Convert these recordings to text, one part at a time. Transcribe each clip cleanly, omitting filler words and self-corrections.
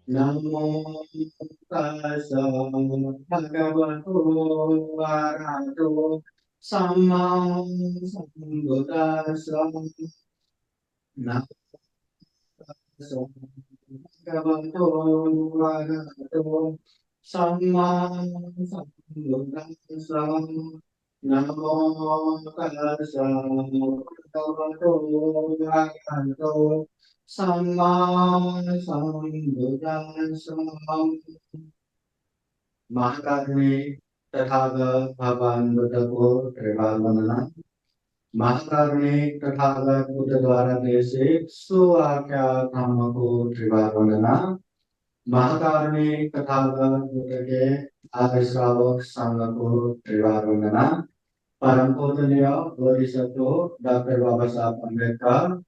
नमो तस्स भगवतो अरहतो सम्मा सम्बुद्दस्स नमो तस्स भगवतो अरहतो सम्मा सम्बुद्दस्स नमो तस्स भगवतो अरहतो सम्मा सम्बुद्दस्स महाकारुण्य तथागत भगवान बुद्ध को त्रिवार वंदना। महाकारुण्य तथागत बुद्ध द्वारा देशित सुवाक्या धर्म को त्रिवार वंदना। महाकारुण्य तथागत बुद्ध के आदि श्रावक संघ को त्रिवार वंदना। परम पूजनीय बोधिसत्व डॉक्टर बाबा साहब अम्बेडकर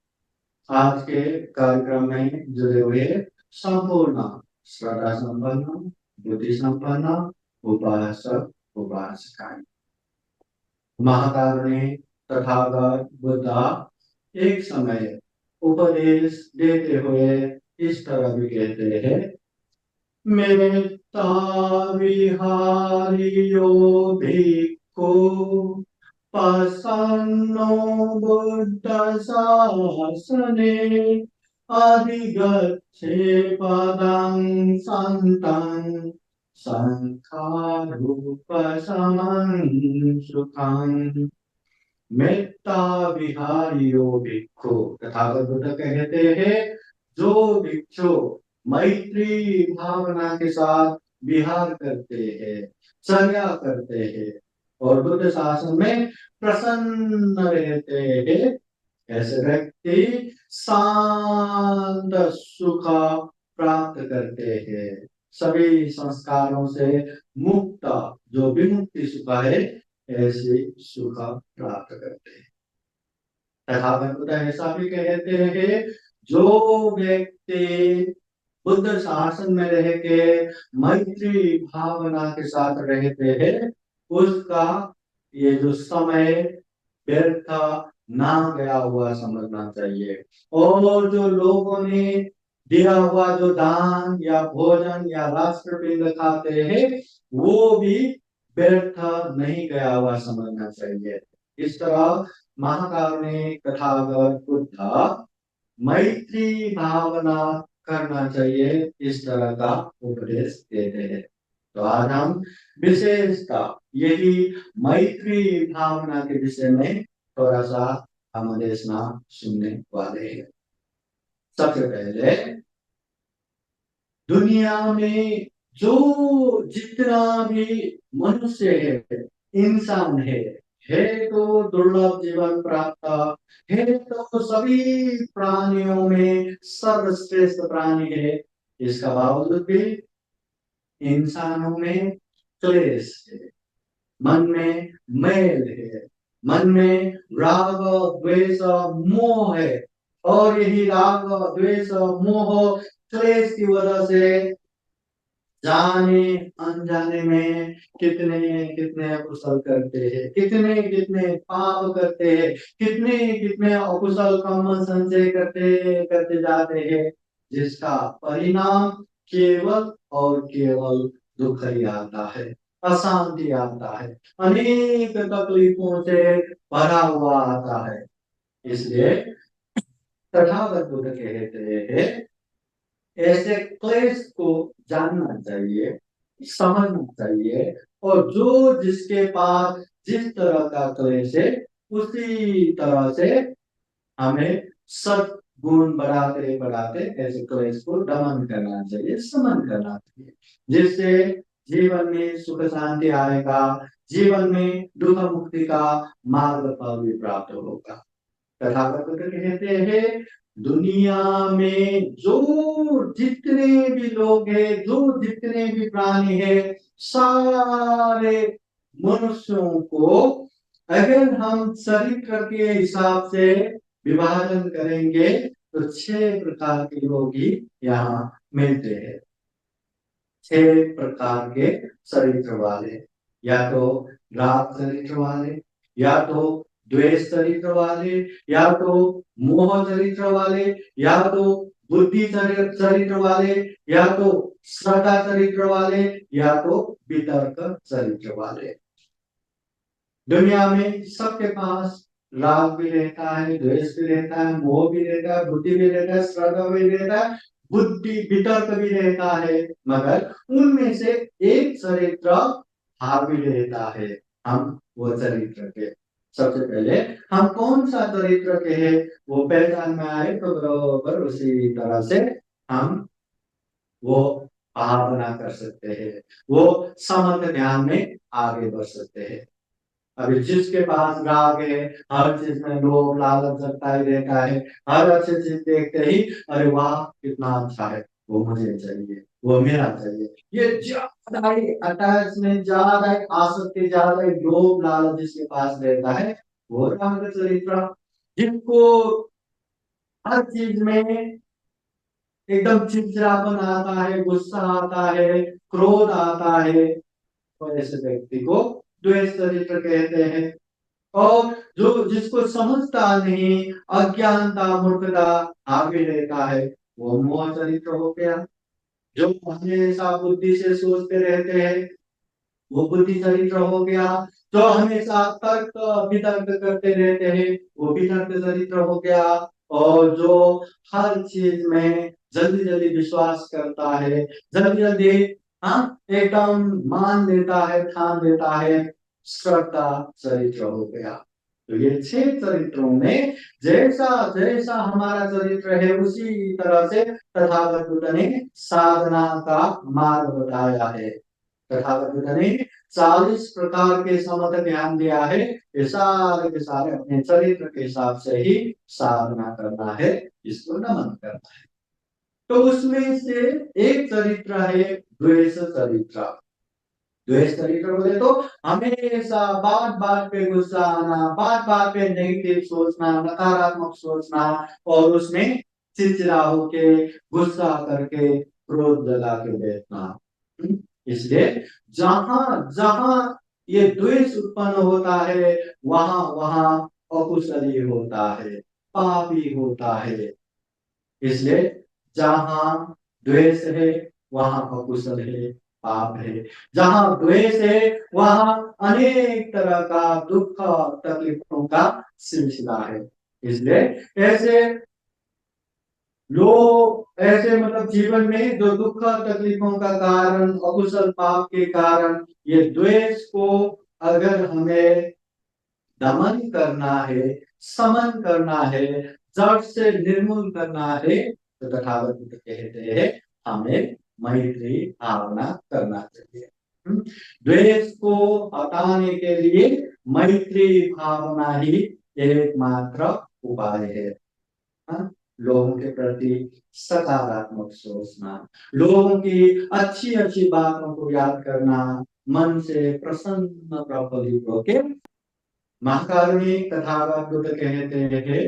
आज के कार्यक्रम में जुड़े हुए संपूर्ण श्रद्धा संपन्न बुद्धि संपन्न उपासक उपासिकाएं। महाकारुण्य तथागत बुद्धा एक समय उपदेश देते हुए इस तरह भी कहते हैं, मेत्ता विहारियो भिक्खु पसन्नो बुद्ध शासने अधिगच्छे पदं सन्तं संखारूप समं सुखं। मेत्ता विहारियो भिक्षु तथागत बुद्ध कहते हैं, जो भिक्षु मैत्री भावना के साथ विहार करते हैं, चर्या करते हैं और बुद्ध शासन में प्रसन्न रहते हैं, ऐसे व्यक्ति शांत सुख प्राप्त करते हैं। सभी संस्कारों से मुक्त जो विमुक्ति सुख है, ऐसे सुख प्राप्त करते हैं। तथागत बुद्ध ऐसा भी कहते हैं, जो व्यक्ति बुद्ध शासन में रह के मैत्री भावना के साथ रहते हैं, उसका ये जो समय व्यर्थ ना गया हुआ समझना चाहिए। और जो लोगों ने दिया हुआ जो दान या भोजन या राष्ट्रपिंड खाते हैं, वो भी व्यर्थ नहीं गया हुआ समझना चाहिए। इस तरह महाकारुण्य तथागत बुद्ध मैत्री भावना करना चाहिए, इस तरह का उपदेश देते हैं। तो आज हम विशेषता यही मैत्री भावना के विषय में थोड़ा सा हम देशना सुनने वाले हैं। सबसे पहले दुनिया में जो जितना भी मनुष्य है, इंसान है तो दुर्लभ जीवन प्राप्त है, तो सभी प्राणियों में सर्वश्रेष्ठ प्राणी है। इसका बावजूद भी इंसानों में क्लेश है, मन में मैल है, मन में राग द्वेष मोह है। और यही राग द्वेष मोह क्लेश की वजह से जाने अनजाने में कितने कितने अकुशल करते हैं, कितने कितने पाप करते हैं, कितने कितने अकुशल कर्म संचय करते करते जाते हैं, जिसका परिणाम केवल और केवल दुख ही आता है, अशांति आता है, अनेक तकलीफों से भरा हुआ आता है। इसलिए तथागत बुद्ध कहते हैं, ऐसे क्लेश को जानना चाहिए, समझना चाहिए, और जो जिसके पास जिस तरह का क्लेश है, उसी तरह से हमें सत गुण बढ़ाते बढ़ाते ऐसे क्लेश को दमन करना चाहिए, समन करना चाहिए, जिससे जीवन में सुख शांति आएगा, जीवन में दुख मुक्ति का मार्ग फल भी प्राप्त होगा। तथागत कहते हैं, दुनिया में जो जितने भी लोग हैं, जो जितने भी प्राणी हैं, सारे मनुष्यों को अगर हम चरित्र के हिसाब से विभाजन करेंगे तो 6 प्रकार के लोग ही यहाँ मिलते हैं। 6 प्रकार के चरित्र वाले, या तो राग चरित्र वाले, या तो द्वेष चरित्र वाले, या तो मोह चरित्र वाले, या तो बुद्धि चरित्र वाले, या तो श्रद्धा चरित्र वाले या तो वितर्क चरित्र वाले। दुनिया में सबके पास राग भी रहता है, द्वेष भी रहता है, मोह भी रहता है, बुद्धि भी रहता है, श्रद्धा भी रहता है, बुद्धि वितर्क भी रहता है, मगर उनमें से एक चरित्र हावी रहता है। हम वो चरित्र के सबसे पहले हम कौन सा चरित्र के हैं वो पहचान में आए तो बराबर उसी तरह से हम वो भावना कर सकते हैं, वो समग्र ध्यान में आगे बढ़ सकते हैं। अभी जिसके पास राग है, हर चीज में लोभ लालच जगता ही रहता है, हर अच्छी चीज देखते ही अरे वाह कितना अच्छा है, वो मुझे चाहिए, वो मेरा चाहिए, ये ज्यादा ही अटैचमेंट, ज्यादा ही आसक्ति, ज्यादा ही लोभ लालच जिसके पास रहता है वो राग चरित्र। जिनको हर चीज में एकदम चिड़चिड़ापन आता है, गुस्सा आता है, क्रोध आता है, तो ऐसे व्यक्ति को द्वेष चरित्र कहते हैं। और जो जिसको समझता नहीं, अज्ञानता मूर्खता आगे रहता है, वो मोह चरित्र हो गया। जो हमेशा बुद्धि से सोचते रहते हैं वो बुद्धि चरित्र हो गया। जो हमेशा तर्क वितर्क करते रहते हैं वो वितर्क चरित्र हो गया। और जो हर चीज में जल्दी जल्दी विश्वास करता है, जल्दी जल्दी हाँ एकदम मान लेता है, ठान लेता है, श्रद्धा चरित्र हो गया। तो ये 6 चरित्रों में जैसा जैसा हमारा चरित्र है उसी तरह से तथागत बुद्ध ने साधना का मार्ग बताया है। तथागत बुद्ध ने 40 प्रकार के समर्थ ध्यान दिया है, ये सारे के सारे अपने चरित्र के हिसाब से ही साधना करना है, इसको नमन करना है। तो उसमें से एक चरित्र है द्वेष चरित्र। द्वेष चरित्र बोले तो हमेशा बात बात पे गुस्सा आना, बात बात पे नेगेटिव सोचना, नकारात्मक सोचना, और उसमें चिड़चिड़ा होके गुस्सा करके क्रोध जला के बैठना। इसलिए जहां जहां ये द्वेष उत्पन्न होता है वहां वहां अकुशली होता है, पापी होता है। इसलिए जहां द्वेष है वहां अकुशल है, पाप है। जहां द्वेष है वहां अनेक तरह का दुख तकलीफों का सिलसिला है। इसलिए ऐसे लोग ऐसे मतलब जीवन में जो दुख तकलीफों का कारण, अकुशल पाप के कारण, ये द्वेष को अगर हमें दमन करना है, समन करना है, जड़ से निर्मूल करना है, तो तथागत बुद्ध कहते हैं हमें मैत्री भावना करना चाहिए। द्वेष को हटाने के लिए मैत्री भावना ही एकमात्र उपाय है। हाँ? लोगों के प्रति सकारात्मक सोचना, लोगों की अच्छी अच्छी बातों को याद करना, मन से प्रसन्न प्रफुल्लित होकर महाकारुणिक तथागत बुद्ध कहते हैं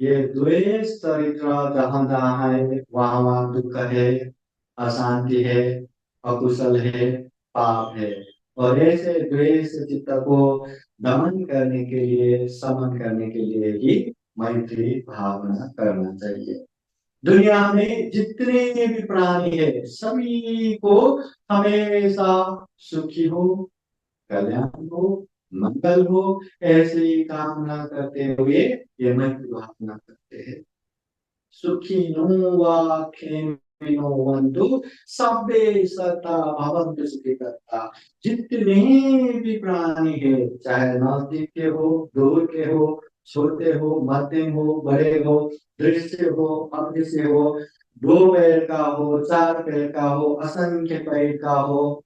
ये द्वेष चरित्र जहां जहां है वहां वहां दुख है, अशांति है, अकुशल है, पाप है। और ऐसे द्वेष चित्त को दमन करने के लिए, समन करने के लिए ही मैत्री भावना करना चाहिए। दुनिया में जितने भी प्राणी है सभी को हमेशा सुखी हो, कल्याण हो, मंगल हो, ऐसी कामना करते हुए ये मैत्री भावना करते हैं। सुखिनो वा क्षेमिनो वन्तु सब्बे सता भवन्तु सुखिता। जितने भी प्राणी है चाहे नजदीक के हो, दूर के हो, छोटे हो, मध्यम हो, बड़े हो, दृश्य हो, अदृश्य हो, 2 पैर का हो, 4 पैर का हो, असंख्य पैर का हो,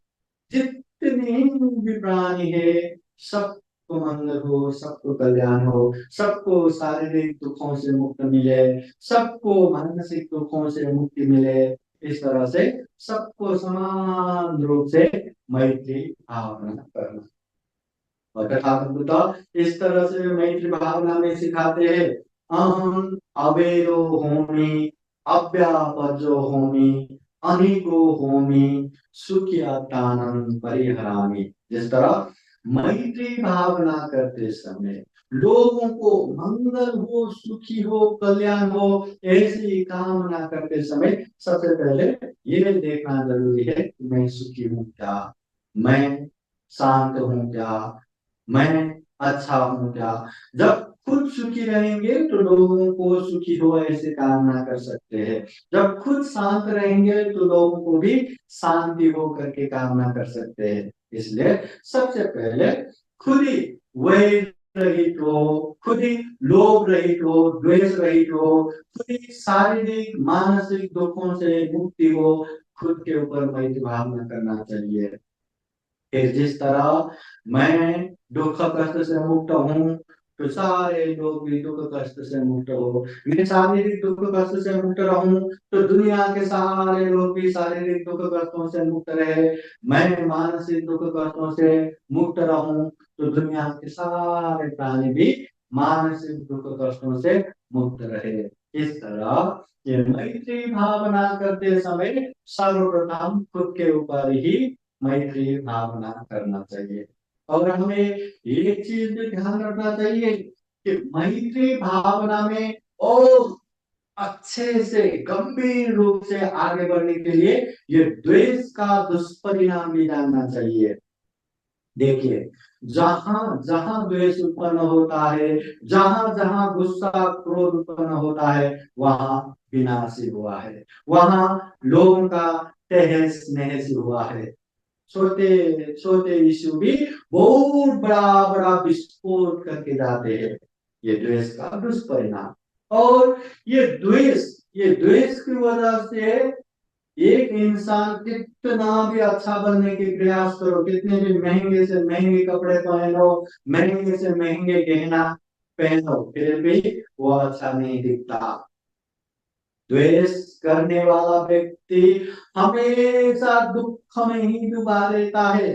जितने भी प्राणी है सबको मंगल हो, सबको कल्याण हो, सबको शारीरिक दुखों से मुक्त मिले, सबको मानसिक दुखों से मुक्ति मिले, इस तरह से सबको समान रूप से मैत्री भावना करना। और तथागत बुद्ध इस तरह से मैत्री भावना में सिखाते हैं अहम अवेदो होमी, अव्यापजो होमी, अनिको होमी, सुखियातानम परिहरामी। जिस तरह मैत्री भावना करते समय, लोगों को मंगल हो, सुखी हो, कल्याण हो, ऐसी कामना करते समय सबसे पहले ये देखना जरूरी है कि मैं सुखी हूं क्या, मैं शांत हूं क्या, मैं अच्छा हूं क्या। जब खुद सुखी रहेंगे तो लोगों को सुखी हो ऐसे कामना कर सकते हैं। जब खुद शांत रहेंगे तो लोगों को भी शांति हो करके कामना कर सकते हैं। इसलिए सबसे पहले खुद ही वैर रहित हो, खुद ही लोभ रहित हो, द्वेष रहित हो, खुद ही शारीरिक मानसिक दुखों से मुक्ति हो, खुद के ऊपर मैत्री भावना करना चाहिए। फिर जिस तरह मैं दुख कष्ट से मुक्त हूँ तो सारे लोग भी दुख कष्ट से मुक्त हो, मैं शारीरिक दुख कष्ट से मुक्त रहूं तो दुनिया के सारे लोग भी शारीरिक दुख कष्टों से मुक्त रहे, मैं मानसिक दुख कष्टों से मुक्त रहूं तो दुनिया के सारे प्राणी भी मानसिक दुख कष्टों से मुक्त रहे। इस तरह ये मैत्री भावना करते समय सर्वप्रथम खुद के ऊपर ही मैत्री भावना करना चाहिए। और हमें एक चीज भी ध्यान रखना चाहिए कि मैत्री भावना में और अच्छे से गंभीर रूप से आगे बढ़ने के लिए ये द्वेष का दुष्परिणाम भी जानना चाहिए। देखिए, जहां जहां द्वेष उत्पन्न होता है, जहां जहां गुस्सा क्रोध उत्पन्न होता है, वहां विनाश ही हुआ है, वहां लोगों का तहस नहस हुआ है। छोटे छोटे इशू भी बहुत बड़ा बड़ा विस्फोट करके जाते हैं। ये द्वेष का दुष्परिणाम। और ये द्वेष की वजह से एक इंसान कितना भी अच्छा बनने की प्रयास करो, कितने भी महंगे से महंगे कपड़े पहनो, महंगे से महंगे गहना पहनो, फिर भी वो अच्छा नहीं दिखता। द्वेष करने वाला व्यक्ति हमेशा दुख में ही डूबा रहता है।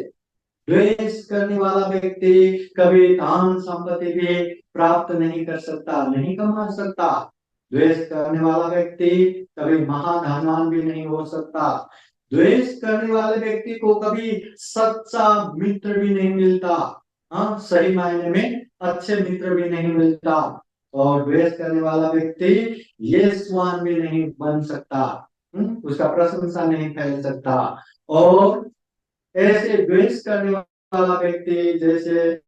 द्वेष करने वाला व्यक्ति कभी धन संपत्ति भी प्राप्त नहीं कर सकता, नहीं कमा सकता। द्वेष करने वाला व्यक्ति कभी महाधनवान भी नहीं हो सकता। द्वेष करने वाले व्यक्ति को कभी सच्चा मित्र भी नहीं मिलता। हाँ, सही मायने में अच्छे मित्र भी नहीं मिलता। और द्वेष करने वाला व्यक्ति यशवान भी नहीं बन सकता। उसका प्रशंसा नहीं फैल सकता। और ऐसे द्वेष करने वाला व्यक्ति जैसे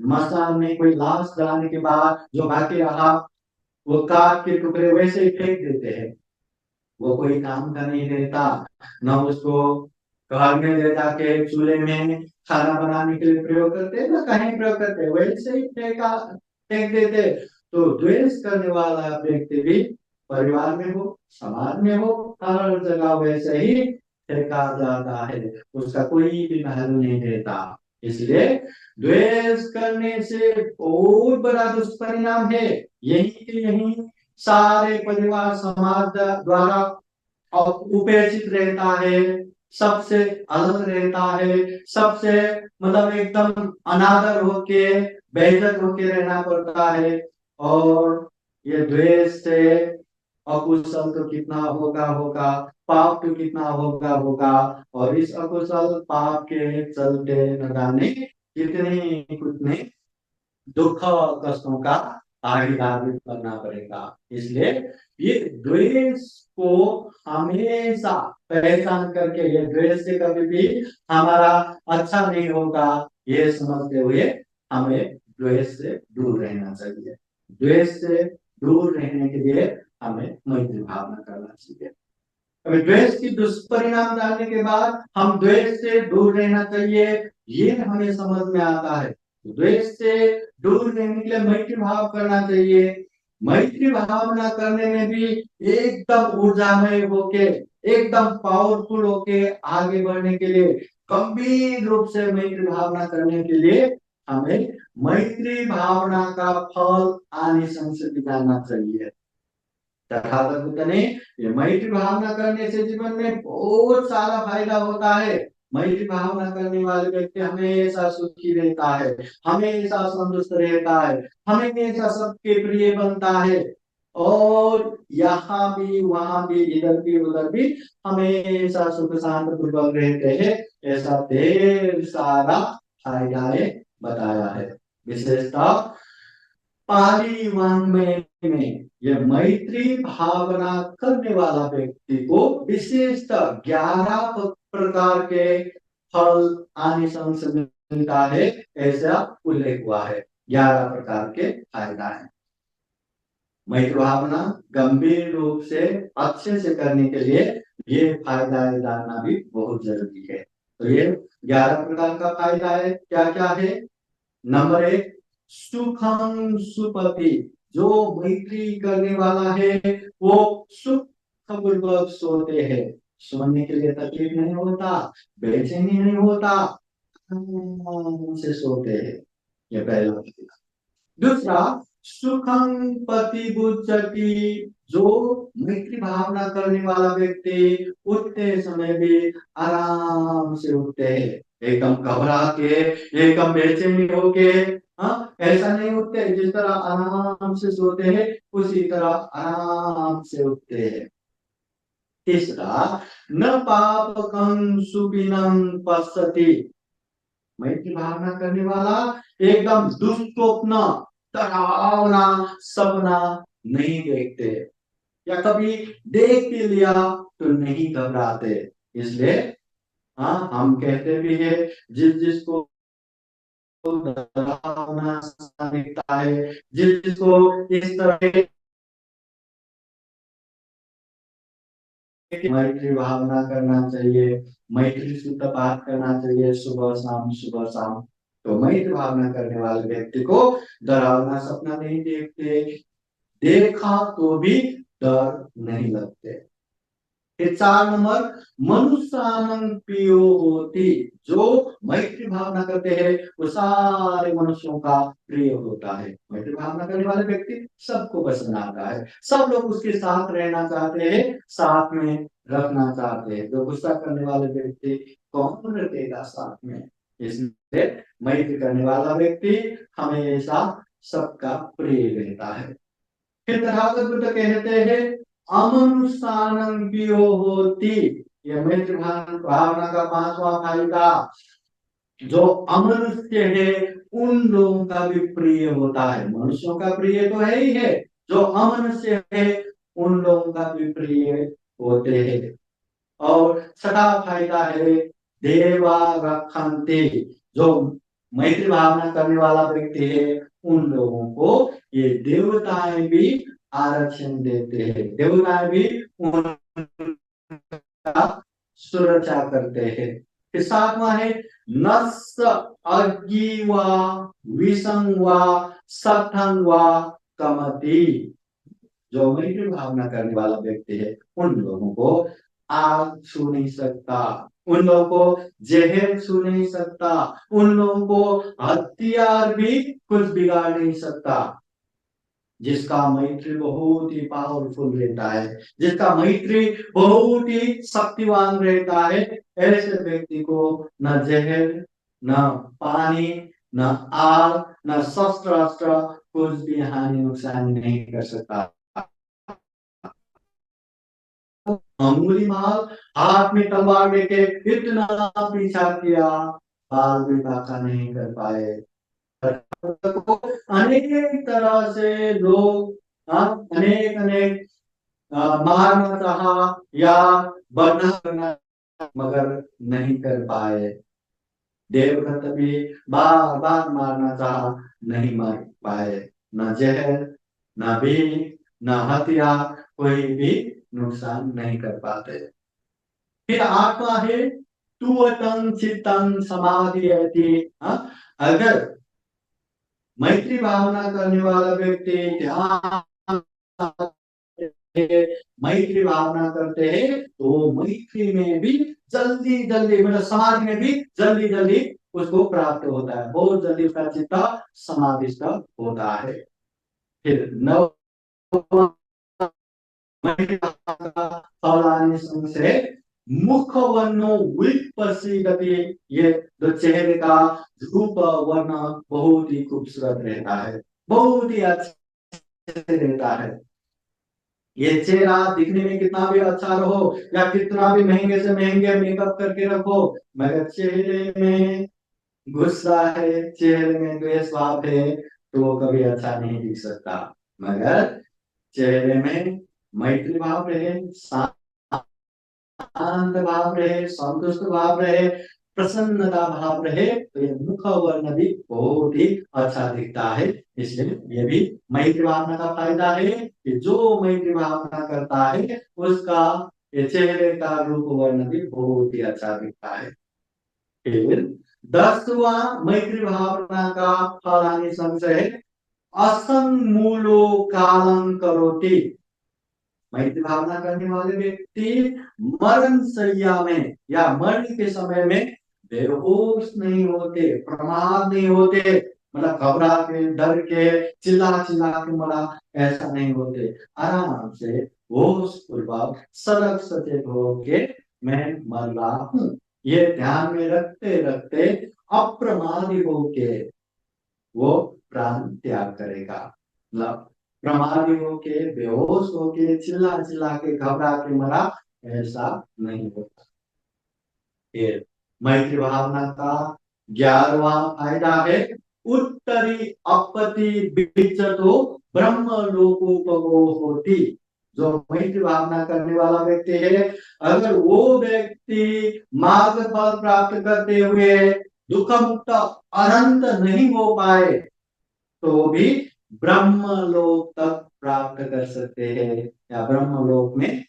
मसान में कोई लाश जलाने के बाद जो बाकी रहा वो काट के टुकड़े वैसे ही फेंक देते हैं, वो कोई काम का नहीं रहता। न उसको घर में ले जाके चूल्हे में खाना बनाने के लिए प्रयोग करते, ना कहीं प्रयोग करते, वैसे ही फेंक देते। तो द्वेष करने वाला व्यक्ति भी परिवार में हो, समाज में हो, हर जगह वैसे ही फेंका जाता है, उसका कोई भी वैल्यू नहीं रहता। इसलिए द्वेष करने से बहुत बड़ा दुष्परिणाम है। यही के यही सारे परिवार समाज द्वारा उपेक्षित रहता है, सबसे अलग रहता है, सबसे मतलब एकदम अनादर होके बेइज्जत होके रहना पड़ता है। और ये द्वेष से अकुशल तो कितना होगा होगा, पाप तो कितना होगा होगा। और इस अकुशल पाप के चलते न जाने कितने कितने दुख कष्टों का भागीदार भी बनना पड़ेगा। इसलिए ये द्वेष को हमेशा पहचान करके ये द्वेष से कभी भी हमारा अच्छा नहीं होगा, ये समझते हुए हमें द्वेष से दूर रहना चाहिए। द्वेष से दूर रहने के लिए हमें मैत्री भावना करना चाहिए। अभी द्वेष की दुष्परिणाम जानने के बाद हम द्वेष से दूर रहना चाहिए, ये हमें समझ में आता है। द्वेष से दूर रहने के लिए मैत्री भाव करना चाहिए। मैत्री भावना करने में भी एकदम ऊर्जामय होके, एकदम पावरफुल होके आगे बढ़ने के लिए, गंभीर रूप से मैत्री भावना करने के लिए हमें मैत्री भावना का फल आनिसंस भी जानना चाहिए। तथागत बुद्ध ने ये मैत्री भावना करने से जीवन में बहुत सारा फायदा होता है। मैत्री भावना करने वाले व्यक्ति हमेशा सुखी रहता है, हमेशा संतुष्ट रहता है, हमेशा सबके प्रिय बनता है। और यहाँ भी वहां भी इधर भी उधर भी हमेशा सुख शांत पूर्वक रहते हैं। ऐसा ढेर सारा फायदाएं बताया है। विशेषतः पाली वाङ्मय में ये मैत्री भावना करने वाला व्यक्ति को विशेषतः 11 प्रकार के फल आनिसंस मिलता है, ऐसा उल्लेख हुआ है। 11 प्रकार के फायदा है। मैत्री भावना गंभीर रूप से अच्छे से करने के लिए ये फायदा जानना भी बहुत जरूरी है। तो ये 11 प्रकार का फायदा है। क्या क्या है? नंबर 1, सुखम सुपति। जो मैत्री करने वाला है वो सुखपूर्वक सोते हैं। सोने के लिए तकलीफ नहीं होता, बेचैनी नहीं होता, आराम से सोते हैं। ये पहला फायदा। दूसरा, सुखम प्रतिबुद्धति। जो मैत्री भावना करने वाला व्यक्ति उठते समय भी आराम से उठते हैं, एकदम घबरा के, एकदम बेचैनी होके, हाँ, ऐसा नहीं उठते। जिस तरह आराम से सोते हैं उसी तरह आराम से उठते हैं। तीसरा, न पापकं सुपिनं पश्यति। मैत्री भावना करने वाला एकदम दुष्स्वप्न, डरावना सपना नहीं देखते, या कभी देख भी लिया तो नहीं घबराते। इसलिए हाँ, हम कहते भी है, जिस जिसको डरावना सपना दिखता है, जिस जिसको इस तरह मैत्री भावना करना चाहिए, मैत्री शुद्ध बात करना चाहिए सुबह शाम, सुबह शाम। तो मैत्री भावना करने वाले व्यक्ति को डरावना सपना नहीं देखते, देखा तो भी डर नहीं लगते। फिर 4 नंबर, मनुष्यानंद प्रियो होती। जो मैत्री भावना करते हैं वो सारे मनुष्यों का प्रिय होता है। मैत्री भावना करने वाले व्यक्ति सबको पसंद आता है, सब लोग उसके साथ रहना चाहते हैं, साथ में रखना चाहते हैं। जो गुस्सा करने वाले व्यक्ति कौन रखेगा साथ में? इसलिए मैत्री करने वाला व्यक्ति हमेशा सबका प्रिय रहता है। फिर तथागत बुद्ध कहते हैं, अमनुष्यानं प्रियो होती। ये मैत्री भावना का 5वां फायदा। जो अमनुष्य है उन लोगों का भी प्रिय होता है। मनुष्यों का प्रिय तो है ही है, जो अमनुष्य है उन लोगों का भी प्रिय होते हैं। और 6वां फायदा है, देवा रक्षन्ति। जो मैत्री भावना करने वाला व्यक्ति है उन लोगों को ये देवताएं भी आरक्षण देते हैं, देवताएं भी उनका सुरक्षा करते हैं। फिर 7वां है, नस्स अग्नि वा विषं वा सठं वा कमति। जो मैत्री भावना करने वाला व्यक्ति है उन लोगों को आग छू नहीं सकता, उन लोगों को जहर छू नहीं सकता, उन लोगों को हथियार भी कुछ बिगाड़ नहीं सकता। जिसका मैत्री बहुत ही पावरफुल रहता है, जिसका मैत्री बहुत ही शक्तिवान रहता है, ऐसे व्यक्ति को न जहर, न पानी, न आग, न शस्त्र अस्त्र कुछ भी हानि नुकसान नहीं कर सकता। अंगुलीमाल हाथ में तलवार लेके इतना पीछा किया, बाल भी बाका नहीं कर पाए। को अनेक तरह से लोग, अनेक अनेक मारना चाहा या बदनाम करना, मगर नहीं कर पाए। देवव्रत भी बार बार मारना चाहा, नहीं मार पाए। न जहर, न भीख, न हथियार कोई भी नुकसान नहीं कर पाते। फिर 8वां है, तुवतं चित्तं समाधियति। अगर मैत्री भावना करने वाला व्यक्ति ध्यान, मैत्री भावना करते हैं तो मैत्री में भी जल्दी जल्दी, मतलब समाधि में भी जल्दी जल्दी उसको प्राप्त होता है, बहुत जल्दी उसका चित्त समाधिस्थ होता है। फिर 9 फलाने से मुखवर्णो विपसीदति। ये जो चेहरे का रूप वर्ण बहुत ही खूबसूरत रहता है, बहुत ही अच्छा रहता है। ये चेहरा दिखने में कितना भी अच्छा रहो या कितना भी महंगे से महंगे मेकअप करके रखो, मगर चेहरे में गुस्सा है, चेहरे में द्वेष भाव है, तो वो कभी अच्छा नहीं दिख सकता। मगर चेहरे में मैत्री भाव रहे, शांत भाव रहे, संतुष्ट भाव रहे, प्रसन्नता भाव रहे, तो ये मुख वर्ण भी बहुत ही अच्छा दिखता है। इसलिए ये भी मैत्री भावना का फायदा है कि जो मैत्री भावना करता है उसका ये चेहरे का रूप वर्ण भी बहुत ही अच्छा दिखता है। फिर 10वां मैत्री भावना का फलानी संशय है, असंमूलो कालम करोति। मैत्री भावना करने वाले व्यक्ति मरण शैया में या मरण के समय में बेहोश नहीं होते, प्रमाद नहीं होते, मतलब घबरा के, डर के, चिल्ला चिल्ला के मरा, ऐसा नहीं होते। आराम से होश पूर्वक सड़क सचेत होके मैं मर रहा हूँ, ये ध्यान में रखते रखते अप्रमादी होके वो प्राण त्याग करेगा। मतलब प्रमादी होके, बेहोश होके, चिल्ला चिल्ला के, घबरा के मरा, ऐसा नहीं होता। फिर मैत्री भावना का 11वां फायदा है, उत्तरी अपति विचतो ब्रह्म लोकोपगो होती। जो मैत्री भावना करने वाला व्यक्ति है, अगर वो व्यक्ति मार्ग फल प्राप्त करते हुए दुख मुक्त अनंत नहीं हो पाए, तो भी ब्रह्म लोक तक प्राप्त कर सकते हैं या ब्रह्म लोक में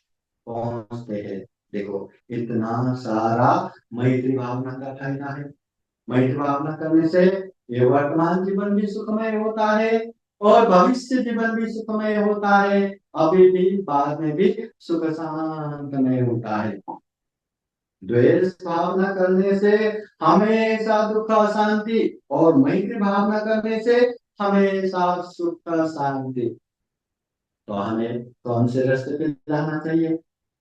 पहुंचते हैं। देखो, इतना सारा मैत्री भावना का फायदा है। मैत्री भावना करने से ये वर्तमान जीवन भी सुखमय होता है और भविष्य जीवन भी सुखमय होता है, अभी भी बाद में भी सुख शांतमय होता है। द्वेष भावना करने से हमेशा दुख अशांति, और मैत्री भावना करने से हमेशा सुख शांति। तो हमें कौन से रास्ते पे जाना चाहिए?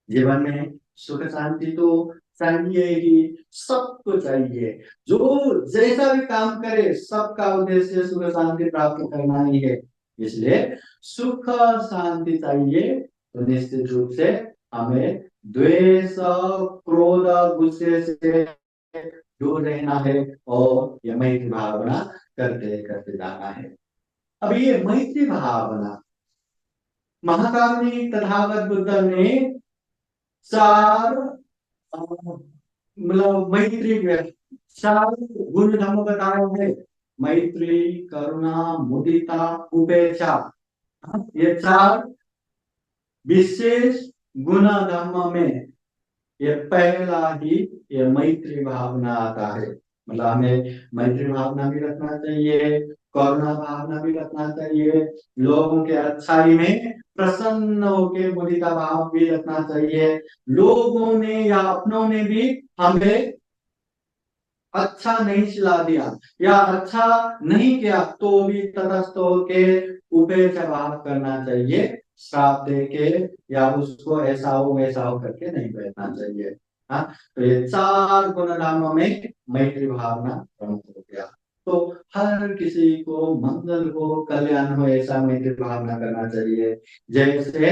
जीवन में सुख शांति तो चाहिए ही, सबको चाहिए। जो जैसा भी काम करे, सबका उद्देश्य सुख शांति प्राप्त करना ही है। इसलिए सुख शांति चाहिए, तो निश्चित रूप से हमें द्वेष, क्रोध, गुस्से से दूर रहना है और ये मैत्री भावना करते करते जाना है। अब ये मैत्री भावना महाकारुणिक तथागत बुद्ध ने चार मतलब मैत्री के चार गुण धर्म बताए हैं। मैत्री, करुणा, मुदिता, उपेक्षा। ये चार विशेष गुण धर्म में ये पहला ही ये मैत्री भावना आता है। मतलब हमें मैत्री भावना भी रखना चाहिए, करुणा भावना भी रखना चाहिए, लोगों के अच्छाई में प्रसन्न होकर मुदिता भाव भी रखना चाहिए। लोगों ने या अपनों ने भी हमें अच्छा नहीं सिला दिया या अच्छा नहीं किया, तो भी तटस्थ होके उपेक्षा भाव करना चाहिए। श्राप दे के या उसको ऐसा हो वैसा हो करके नहीं बैठना चाहिए। हाँ, तो ये चार गुणधामों में मैत्री भावना प्रमुख हो गया। तो हर किसी को मंगल हो, कल्याण हो, ऐसा मैत्री भावना करना चाहिए। जैसे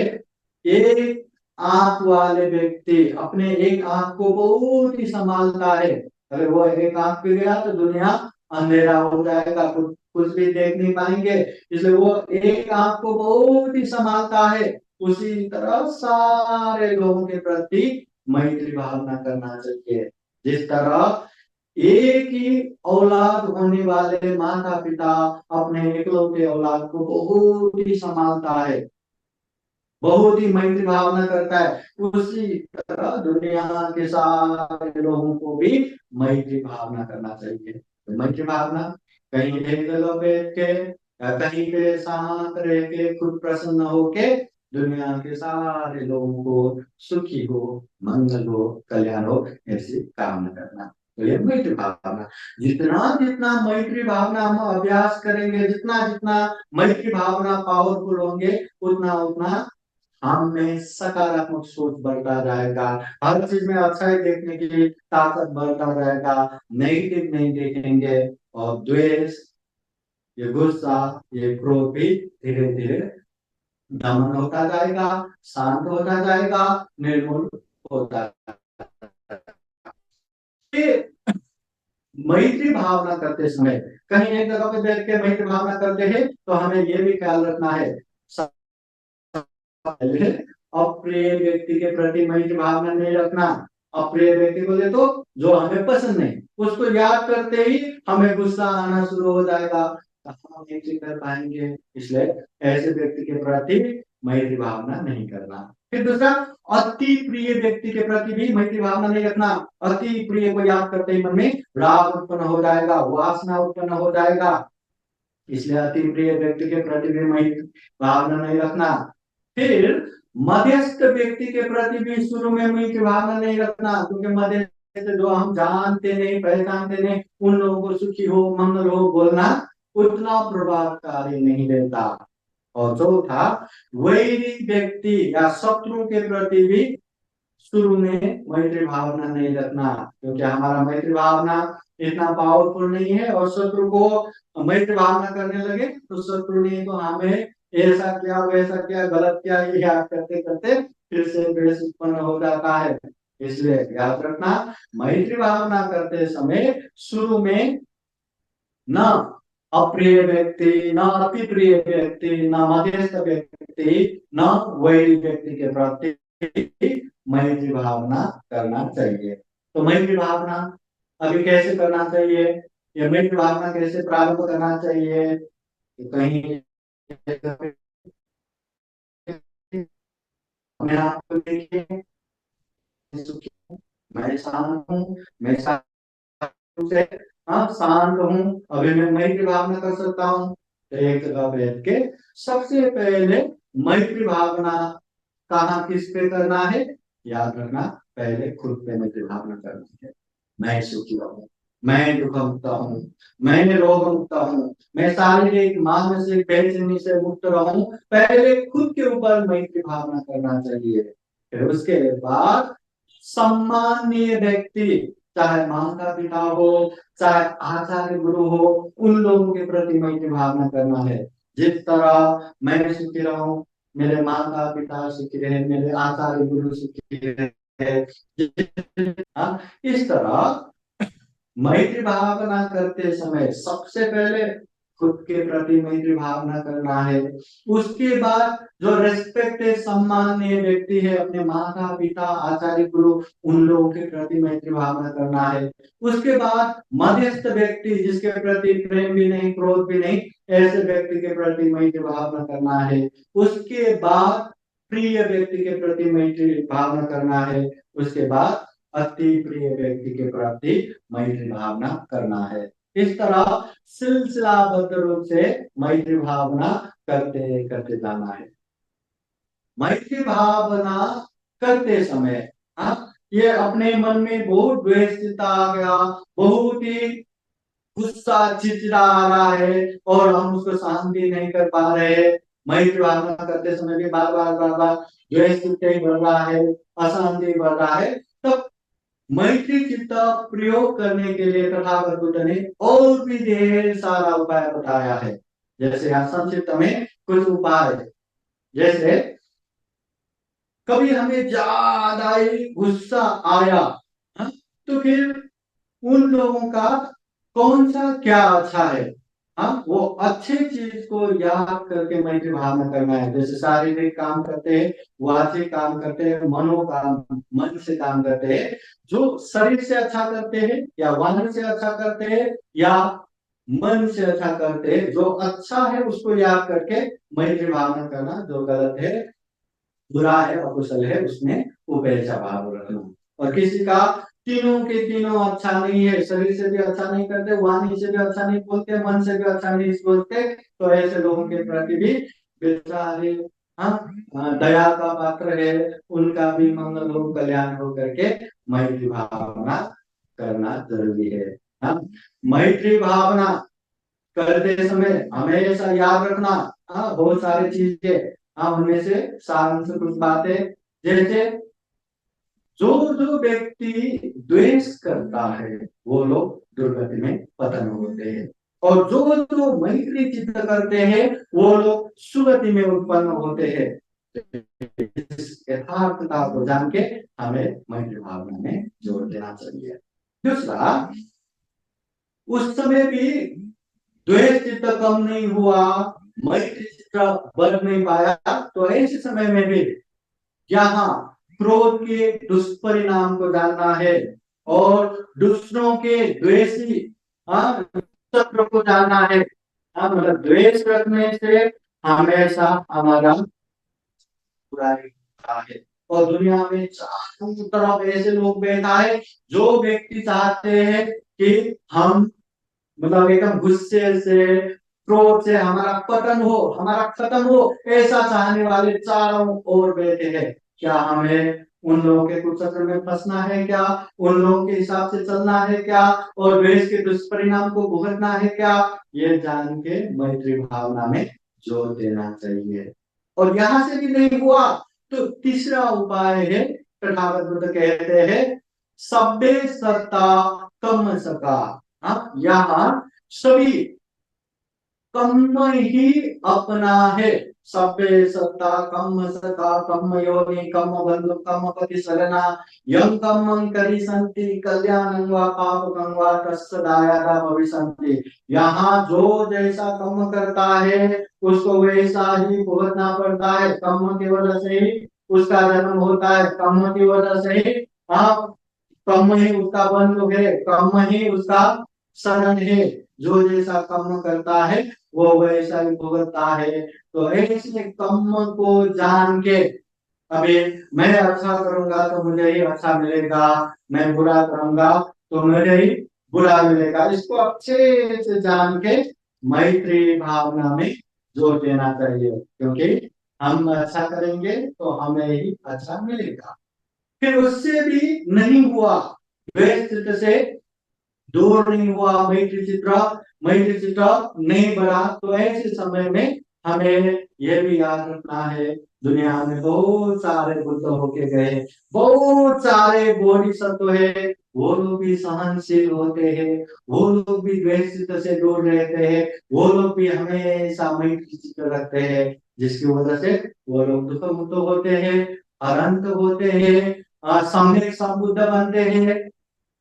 एक आंख वाले व्यक्ति अपने एक आंख को बहुत ही संभालता है। अगर वो एक आंख पे गया तो दुनिया अंधेरा हो जाएगा, कुछ कुछ भी देख नहीं पाएंगे। इसलिए वो एक आंख को बहुत ही संभालता है। उसी तरह सारे लोगों के प्रति मैत्री भावना करना चाहिए। जिस तरह एक ही औलाद होने वाले माता पिता अपने इकलौते औलाद को बहुत ही संभालता है, बहुत ही मैत्री भावना करता है, उसी तरह दुनिया के सारे लोगों को भी मैत्री भावना करना चाहिए। तो मैत्री भावना कहीं एक जगह बैठ के या कहीं पे शांत रह के खुद प्रसन्न होके दुनिया के सारे लोगों को सुखी हो, मंगल हो, कल्याण हो, ऐसी कामना करना। तो ये मैत्री भावना, जितना जितना मैत्री भावना हम अभ्यास करेंगे, जितना जितना मैत्री भावना पावरफुल होंगे, उतना उतना हम में सकारात्मक सोच बढ़ता जाएगा। हर चीज में अच्छा ही देखने की ताकत बढ़ता जाएगा, नेगेटिव नहीं देखेंगे। और द्वेष, ये गुस्सा, ये क्रोध भी धीरे धीरे दमन होता जाएगा, शांत होता जाएगा, निर्मूल होता जाएगा। मैत्री भावना करते समय कहीं एक जगह पे बैठ के मैत्री भावना करते हैं तो हमें ये भी ख्याल रखना है, पहले अप्रिय व्यक्ति के प्रति मैत्री भावना नहीं रखना। अप्रिय व्यक्ति बोले तो जो हमें पसंद नहीं, उसको याद करते ही हमें गुस्सा आना शुरू हो जाएगा, हम मैत्री कर पाएंगे। इसलिए ऐसे व्यक्ति के प्रति मैत्री भावना नहीं करना। फिर दूसरा, अति प्रिय व्यक्ति के प्रति भी मैत्री भावना नहीं रखना। अति प्रिय को याद करते ही मन में राग उत्पन्न हो जाएगा, वासना उत्पन्न हो जाएगा। इसलिए अति प्रिय व्यक्ति के प्रति भी मैत्री भावना नहीं रखना। फिर मध्यस्थ व्यक्ति के प्रति भी शुरू में मैत्री भावना नहीं रखना, क्योंकि मध्यस्थ जो हम जानते नहीं पहचानते नहीं, उन लोगों को सुखी हो मंगल हो बोलना उतना प्रभावकारी नहीं रहता। और चौथा, वैरी व्यक्ति या शत्रु के प्रति भी शुरू में मैत्री भावना नहीं रखना, क्योंकि हमारा मैत्री भावना इतना पावरफुल नहीं है, और शत्रु को मैत्री भावना करने लगे तो शत्रु ने तो हमें ऐसा किया वैसा किया गलत किया, ये याद करते करते फिर से द्वेष उत्पन्न हो जाता है। इसलिए याद रखना, मैत्री भावना करते समय शुरू में न अप्रिय व्यक्ति, न अति प्रिय व्यक्ति, न मध्यस्थ व्यक्ति, न वैरी व्यक्ति के प्रति मैत्री भावना करना चाहिए। तो मैत्री भावना अभी कैसे करना चाहिए, ये मैत्री भावना कैसे प्रारंभ करना चाहिए, तो कहीं अपने आप को देखिए, मैं शांत हूँ, मैं से हाँ शांत हूँ, अभी मैं मैत्री भावना कर सकता हूँ। तो एक जगह बैठ के सबसे पहले मैत्री भावना कहाँ किस पे करना है, याद रखना, पहले खुद पे मैत्री भावना करनी है। मैं सुखी रहूं, मैं दुख मुक्त हूँ, मैं रोग मुक्त हूँ, मैं शारीरिक मानसिक बेचैनी से मुक्त रहूं, पहले खुद के ऊपर मैत्री भावना करना चाहिए। फिर उसके बाद सम्माननीय व्यक्ति, चाहे माता पिता हो, चाहे आचार्य गुरु हो, उन लोगों के प्रति मैत्री भावना करना है। जिस तरह मैं सुखी रहूं, मेरे माता पिता सुखी रहे, मेरे आचार्य गुरु सुखी रहे, हाँ, इस तरह मैत्री भावना करते समय सबसे पहले खुद के प्रति मैत्री भावना करना है। उसके बाद जो रेस्पेक्टेड सम्माननीय व्यक्ति है, अपने माता पिता आचार्य गुरु, उन लोगों के प्रति मैत्री भावना करना है। उसके बाद मध्यस्थ व्यक्ति, जिसके प्रति प्रेम भी नहीं क्रोध भी नहीं, ऐसे व्यक्ति के प्रति मैत्री भावना करना है। उसके बाद प्रिय व्यक्ति के प्रति मैत्री भावना करना है। उसके बाद अति प्रिय व्यक्ति के प्रति मैत्री भावना करना है। इस तरह सिलसिलाबद्ध रूप से मैत्री भावना करते करते जाना है। मैत्री भावना करते समय ये अपने मन में बहुत द्वेष आ गया, बहुत ही गुस्सा चिड़चिड़ा आ रहा है और हम उसको शांति नहीं कर पा रहे, मैत्री भावना करते समय भी बार बार द्वेष बढ़ रहा है, अशांति बढ़ रहा है, तब मैत्री चित्त प्रयोग करने के लिए तथागत बुद्ध ने और भी ढेर सारा उपाय बताया है। जैसे यहाँ संक्षिप्त में कुछ उपाय, जैसे कभी हमें ज्यादा ही गुस्सा आया, तो फिर उन लोगों का कौन सा क्या अच्छा है, वो अच्छे चीज को याद करके मैत्री भावना करना है। जैसे शारीरिक काम करते हैं, वाचिक काम करते हैं, मन से काम करते हैं, जो शरीर से अच्छा करते हैं या वाणी से अच्छा करते हैं या मन से अच्छा करते हैं, जो अच्छा है उसको याद करके मैत्री भावना करना, जो गलत है बुरा है अकुशल है उसमें उपेक्षा भाव रखना। और किसी का तीनों के तीनों अच्छा नहीं है, शरीर से भी अच्छा नहीं करते, वाणी से भी अच्छा नहीं बोलते, मन से भी अच्छा नहीं बोलते, तो ऐसे लोगों के प्रति भी बेचारे दया का पात्र है, उनका भी मंगल हो कल्याण हो करके मैत्री भावना करना जरूरी है। मैत्री भावना करते समय हमेशा याद रखना, बहुत सारी चीजें, उनमें से सारांश कुछ बातें, जैसे जो जो व्यक्ति द्वेष करता है वो लोग दुर्गति में पतन होते हैं, और जो जो मैत्री चित्त करते हैं वो लोग सुगति में उत्पन्न होते हैं। इस यथार्थता को जान के हमें मैत्री भावना में जोड़ देना चाहिए। दूसरा, उस समय भी द्वेष चित्त कम नहीं हुआ, मैत्री चित्त बढ़ नहीं पाया। तो ऐसे समय में भी यहाँ क्रोध के दुष्परिणाम को जानना है और दूसरों के द्वेषी शत्रु को जानना है। मतलब द्वेष रखने से हमेशा हमारा बुराई होता है। और दुनिया में चारों तरफ ऐसे लोग बैठा है जो व्यक्ति चाहते हैं कि हम मतलब एकदम गुस्से से क्रोध से हमारा पतन हो, हमारा खत्म हो, ऐसा चाहने वाले चारों ओर बैठे हैं। क्या हमें उन लोगों के कुचक्र में फंसना है क्या? उन लोगों के हिसाब से चलना है क्या? और द्वेष के दुष्परिणाम को भुगतना है क्या? ये जान के मैत्री भावना में जोर देना चाहिए। और यहाँ से भी नहीं हुआ तो तीसरा उपाय है, तथागत बुद्ध कहते हैं सब्बे सत्ता कम सका। यहाँ सभी कम ही अपना है। सब्बे सत्ता कम सका कम योनि कम बंधु कम पति सरना यं कम करी संति कल्याणं वा पापकं वा तस्य दायादा भविष्यन्ति। यहाँ जो जैसा कम करता है उसको वैसा ही भुगतना पड़ता है। कम की वजह से ही उसका जन्म होता है, कम की वजह से ही कम ही उसका बंधु है, कम ही उसका शरण है। जो जैसा कम करता है वो वैसा ही भुगतता है। तो ऐसे कम को जान के अभी मैं अच्छा करूंगा तो मुझे ही अच्छा मिलेगा, मैं बुरा करूंगा तो मुझे ही बुरा मिलेगा, इसको अच्छे से जान के मैत्री भावना में जोर देना चाहिए। क्योंकि हम अच्छा करेंगे तो हमें ही अच्छा मिलेगा। फिर उससे भी नहीं हुआ, द्वेष चित्त से दूर नहीं हुआ, मैत्री चित्त नहीं बढ़ा, तो ऐसे समय में हमें यह भी याद रखना है दुनिया में बहुत सारे बुद्ध होके गए, बहुत सारे बोधिसत्व है, वो लोग भी सहनशील होते हैं, वो लोग भी द्वेष चित्त से दूर रहते हैं, वो लोग भी हमेशा मैत्री चित्त रखते हैं, जिसकी वजह से वो लोग दुख मुक्त होते हैं, अनंत होते हैं, सम्यक संबुद्ध बनते हैं।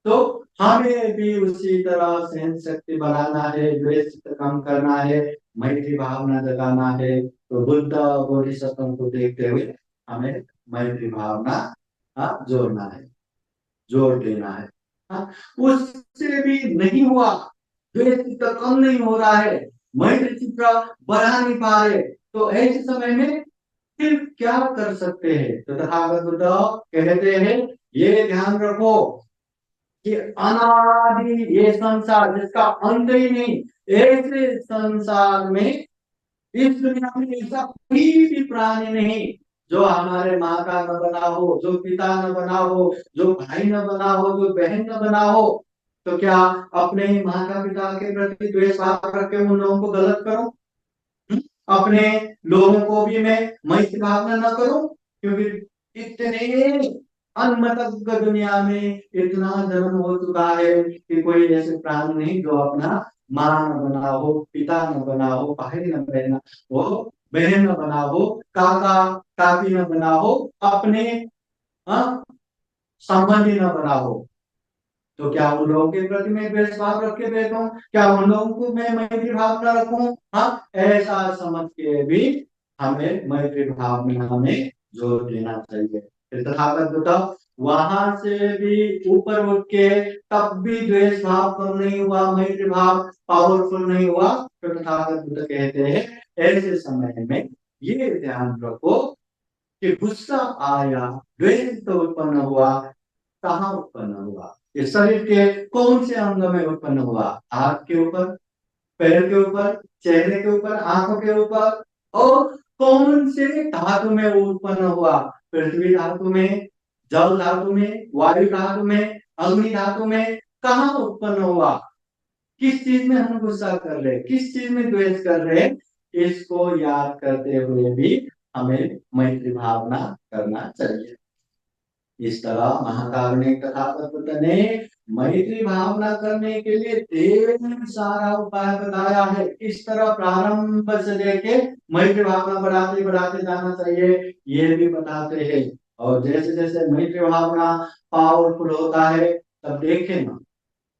तो हमें भी उसी तरह सहन शक्ति बढ़ाना है, द्वेष कम करना है, मैत्री भावना जगाना है। तो बुद्ध बोधिसत्वों को देखते हुए हमें मैत्री भावना जोड़ना है, जोड़ देना है। उससे भी नहीं हुआ, द्वेष चित्त कम नहीं हो रहा है, मैत्री चित्त बढ़ा नहीं पा रहे, तो ऐसे समय में फिर क्या कर सकते हैं? तो तथागत बुद्ध कहते हैं ये ध्यान रखो कि अनादि ये संसार जिसका अंत ही नहीं, ऐसे संसार में इस दुनिया में ऐसा कोई भी प्राणी नहीं जो हमारे माँ का न बना हो, जो पिता न बना हो, जो भाई न बना हो, जो बहन न बना हो। तो क्या अपने माता पिता के प्रति द्वेष भाव रख के उन लोगों को गलत करूं? अपने लोगों को भी मैं मैत्री भावना न करूं? क्योंकि इतने अनमतज्ञ दुनिया में इतना जन्म हो चुका है कि कोई ऐसे प्राण नहीं जो अपना माँ न बना हो, पिता न बना हो, भाई न बहना हो, बहन न बना हो, काका काकी न बना हो, अपने संबंधी न बना हो। तो क्या उन लोगों के प्रति मैं द्वेष भाव रख के बैठूं? क्या उन लोगों को मैं मैत्री भावना रखूं? ऐसा समझ के भी हमें मैत्री भावना में जोर देना चाहिए। तथागत बुद्ध वहां से भी ऊपर उठ के तब भी द्वेष भाव कम नहीं हुआ, मैत्री भाव पावरफुल नहीं हुआ, तो तथागत बुद्ध कहते हैं ऐसे समय में ये ध्यान रखो कि गुस्सा आया, द्वेष तो उत्पन्न हुआ, कहाँ उत्पन्न हुआ? इस शरीर के कौन से अंग में उत्पन्न हुआ? हाथ के ऊपर, पैर के ऊपर, चेहरे के ऊपर, आंखों के ऊपर। और कौन से धातु में उत्पन्न हुआ? पृथ्वी धातु में, जल धातु में, वायु धातु में, अग्नि धातु में। कहाँ उत्पन्न हुआ? किस चीज में हम गुस्सा कर रहे हैं, किस चीज में द्वेष कर रहे हैं? इसको याद करते हुए भी हमें मैत्री भावना करना चाहिए। इस तरह महाकारुणिक तथागत बुद्ध ने मैत्री भावना करने के लिए ढेर सारा उपाय बताया है। इस तरह प्रारंभ से लेके मैत्री भावना बढ़ाते बढ़ाते जाना चाहिए, ये भी बताते हैं। और जैसे जैसे मैत्री भावना पावरफुल होता है, तब देखें ना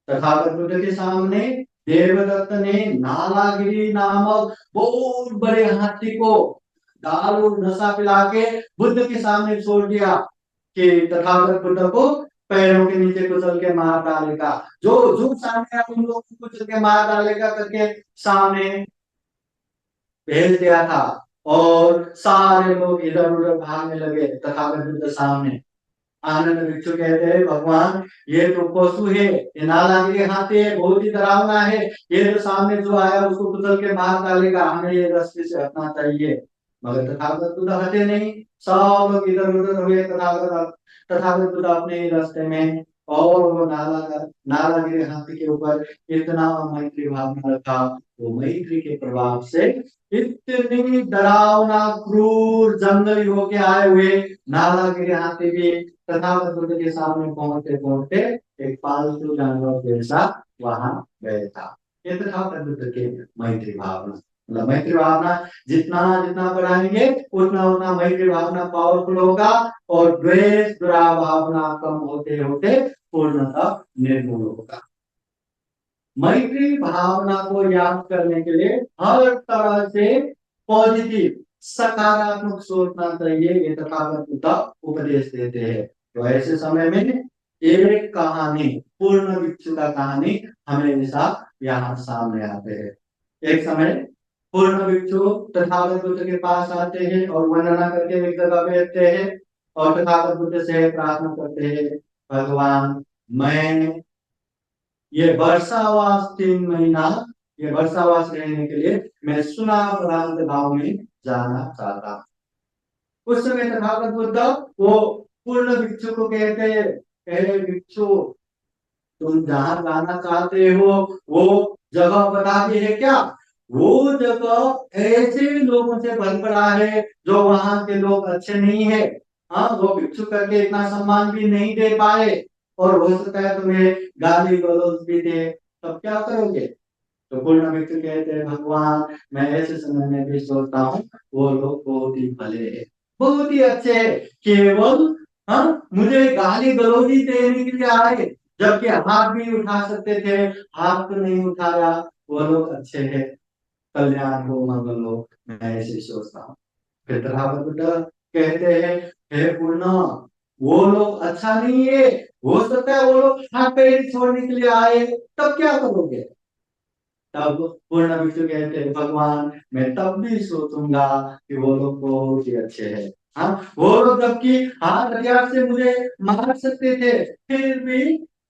तथागत बुद्ध के सामने देवदत्त ने नालागिरी नामक बहुत बड़े हाथी को दारू नशा पिला के बुद्ध के सामने छोड़ दिया कि तथागत बुद्ध को पैरों के नीचे कुचल के मार डालेगा, जो जो सामने आप उन लोगों को कुचल के मार डालेगा करके सामने भेज दिया था। और सारे लोग इधर उधर भागने लगे तथागत बुद्ध सामने। आनंद भिक्षु कहते हैं भगवान ये तो पशु है, ये नालागिरी हाथी है, बहुत ही डरावना है, ये तो सामने जो आया उसको कुचल के मार डालेगा, हमें ये रास्ते से हटना चाहिए। मगर तथागत बुद्ध हटे नहीं, सब लोग इधर उधर हुए, तथागत तथागत बुद्ध अपने ही रास्ते में। और वो नालागिरी हाथी के ऊपर इतना मैत्री भावना रखा, वो मैत्री के प्रभाव से इतनी डरावना क्रूर जंगली होके आए हुए नालागिरी हाथी भी तथागत बुद्ध के सामने पहुंचते पहुंचते एक पालतू जानवर जैसा वहां गए था। ये तथागत बुद्ध की मैत्री भावना, मतलब मैत्री भावना जितना जितना बढ़ाएंगे उतना उतना मैत्री भावना पावरफुल होगा, और द्वेष भावना कम होते होते पूर्णतः निर्मूल होगा। मैत्री भावना को याद करने के लिए हर तरह से पॉजिटिव सकारात्मक सोचना चाहिए, ये तथागत बुद्ध उपदेश देते हैं। तो ऐसे समय में एक कहानी, पूर्ण भिक्षु का कहानी हमेशा यहाँ सामने आते हैं। एक समय पूर्ण भिक्षु तथागत बुद्ध के पास आते हैं और वंदना करके एक जगह बैठते हैं और तथागत बुद्ध से प्रार्थना करते हैं, भगवान मैं ये वर्षावास 3 महीना, ये वर्षावास रहने के लिए मैं सुना प्रांत गांव में जाना चाहता हूँ। उस समय तथागत बुद्ध वो पूर्ण भिक्षु को कहते हैं, हे भिक्षु तुम जहाँ जाना चाहते हो वो जगह बता दी है क्या? वो जगह ऐसे लोगों से भर पड़ा है जो वहां के लोग अच्छे नहीं है। हाँ, वो भिक्षु करके इतना सम्मान भी नहीं दे पाए, और हो सकता है तुम्हें गाली गलौज भी दे, तब क्या करोगे? तो पूर्ण भिक्षु कहते हैं, भगवान मैं ऐसे समय में भी सोचता हूँ वो लोग बहुत ही भले है, बहुत ही अच्छे है, केवल हाँ मुझे गाली गलौज ही देने के लिए आए, जबकि हाथ भी उठा सकते थे, हाथ तो नहीं उठाया। वो लोग अच्छे हैं, कल्याण हो मंगल हो, मैं ऐसे सोचता हूँ। फिर तथागत बुद्ध कहते हैं, हे पूर्ण वो लोग अच्छा नहीं है, हो सकता है वो लोग हाथ पैर छोड़ने के लिए आए, तब क्या करोगे? तब पूर्ण भिक्षु कहते हैं, भगवान मैं तब भी सोचूंगा कि वो लोग बहुत ही अच्छे हैं। हाँ, वो लोग जबकि हाथ हथियार से मुझे मार सकते थे, फिर भी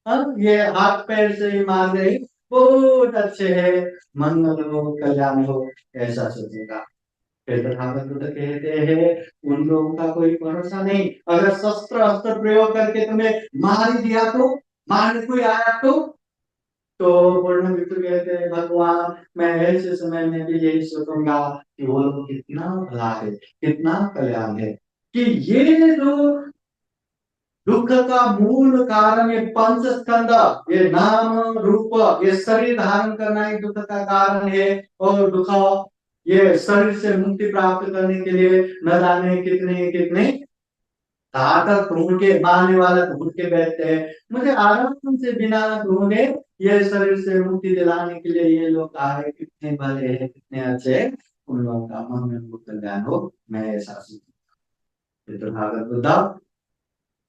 हाँ ये हाथ पैर से ही मार रहे, बहुत अच्छे हैं, मंगल हो कल्याण हो, ऐसा सोचेगा। फिर तथागत बुद्ध कहते हैं, उन लोगों का कोई भरोसा नहीं, अगर शस्त्र अस्त्र प्रयोग करके तुम्हें मार ही दिया तो, मारने कोई आया तो पूर्ण भिक्षु कहते हैं, भगवान मैं ऐसे समय में भी यही सोचूंगा कि वो लोग कितना भला है, कितना कल्याण है, कि ये जो दुख का मूल कारण ये पंच स्कंद, ये नाम रूप, ये शरीर धारण करना ही दुख का कारण है। और दुख ये शरीर से मुक्ति प्राप्त करने के लिए न जाने कितने कितने ताकत ढूंढ के, मारने वाला ढूंढ के बैठते हैं, मुझे आराम से बिना ढूंढे ये शरीर से मुक्ति दिलाने के लिए ये लोग आए, कितने भले हैं, कितने अच्छे हैं, उन लोगों का मन में कल्याण हो, मैं ऐसा सोचता हूं। तो भागवत बुद्ध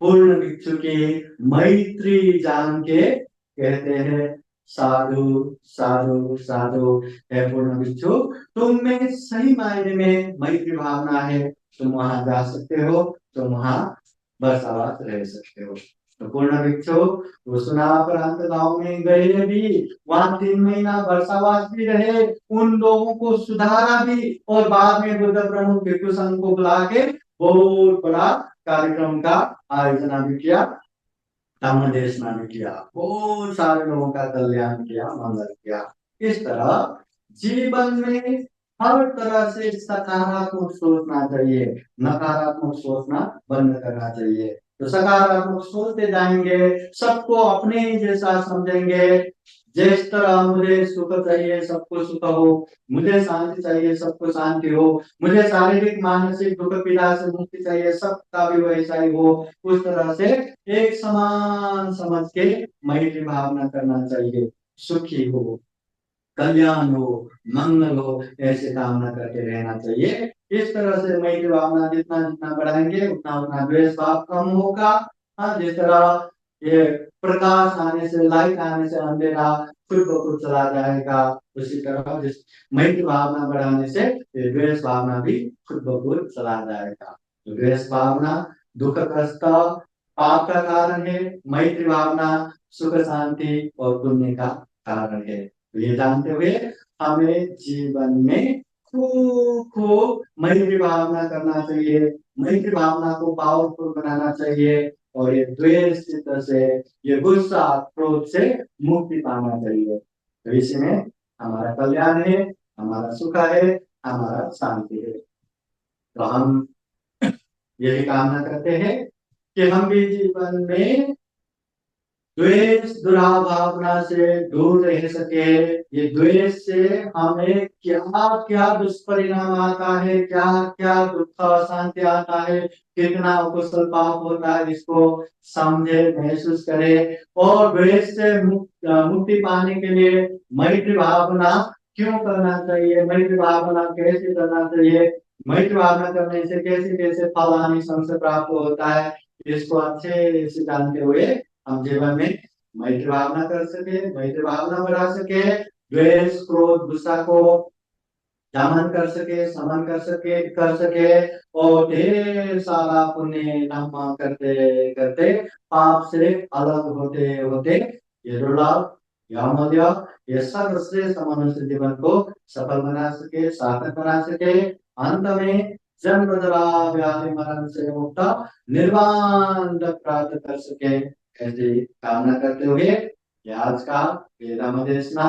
पूर्ण भिक्षु की मैत्री जान के कहते हैं, साधु साधु साधु, है पूर्ण भिक्षु तुम में सही मायने में मैत्री भावना है, तुम वहां जा सकते हो, तुम वहां बरसात रह सकते हो। तो पूर्ण भिक्षु वो सुना प्रांत गांव में गए भी, वहां 3 महीना वर्षावास भी रहे, उन लोगों को सुधारा भी, और बाद में बुद्ध प्रमुख भिक्षु संघ को बुला के बहुत बड़ा कार्यक्रम का आयोजन भी किया, धम्म देशना भी किया, बहुत सारे लोगों का कल्याण किया, मंगल किया। इस तरह जीवन में हर तरह से सकारात्मक सोचना चाहिए, नकारात्मक सोचना बंद करना चाहिए। तो सकारात्मक सोचते जाएंगे, सबको अपने ही जैसा समझेंगे, जिस तरह मुझे सुख चाहिए सबको सुख हो, मुझे शांति चाहिए सबको शांति हो, मुझे शारीरिक मानसिक दुख पीड़ा से मुक्ति चाहिए सबका भी वैसा ही हो, उस तरह से एक समान समझ के मैत्री भावना करना चाहिए, सुखी हो। कल्याण हो, मंगल हो, ऐसे कामना करते रहना चाहिए। इस तरह से मैत्री भावना जितना जितना बढ़ाएंगे उतना उतना द्वेष भाव कम होगा। हाँ, जिस तरह ये प्रकाश आने से, लाइट आने से अंधेरा खुद ब खुद चला जाएगा, उसी तरह जिस मैत्री भावना बढ़ाने से ये द्वेष भावना भी खुद ब खुद चला जाएगा। तो द्वेष भावना दुखग्रस्त पाप का कारण है, मैत्री भावना सुख शांति और पुण्य का कारण है। तो ये जानते हुए हमें जीवन में खूब खूब मैत्री भावना करना चाहिए, मैत्री भावना को पावरफुल बनाना चाहिए, और ये द्वेष चित्त से, ये गुस्सा क्रोध से मुक्ति पाना चाहिए। तो इसमें हमारा कल्याण है, हमारा सुख है, हमारा शांति है। तो हम यही कामना करते हैं कि हम भी जीवन में द्वेष दुराभावना से दूर रह सके। ये द्वेष से हमें क्या क्या दुष्परिणाम आता है, क्या क्या दुख अशांति आता है, कितना अकुशल पाप होता है, इसको समझे, महसूस करे। और द्वेष से मुक्ति पाने के लिए मैत्री भावना क्यों करना चाहिए, मैत्री भावना कैसे करना चाहिए, मैत्री भावना करने से कैसे कैसे फल आनी से प्राप्त होता है, इसको अच्छे से जानते हुए हम जीवन में मैत्री भावना कर सके, मैत्री भावना बढ़ा सके, द्वेष क्रोध गुस्सा को दमन कर सके, समन कर सके, और ढेर सारा पुण्य नाम करते करते पाप से अलग होते होते ये दुर्लभ, ये अमूल्य, ये सर्वश्रेष्ठ मनुष्य जीवन को सफल बना सके, सार्थक बना सके। अंत में जन्म जरा व्याधि मरण से मुक्त निर्वाण प्राप्त कर सके, ऐसी कामना करते हुए ये आज का वेदांत देशना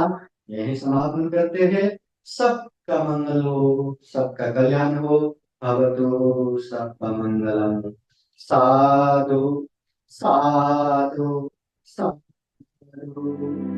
यही समापन करते हैं। सबका मंगल हो, सबका कल्याण हो, भवतु सबका मंगलम। साधु साधु साधु।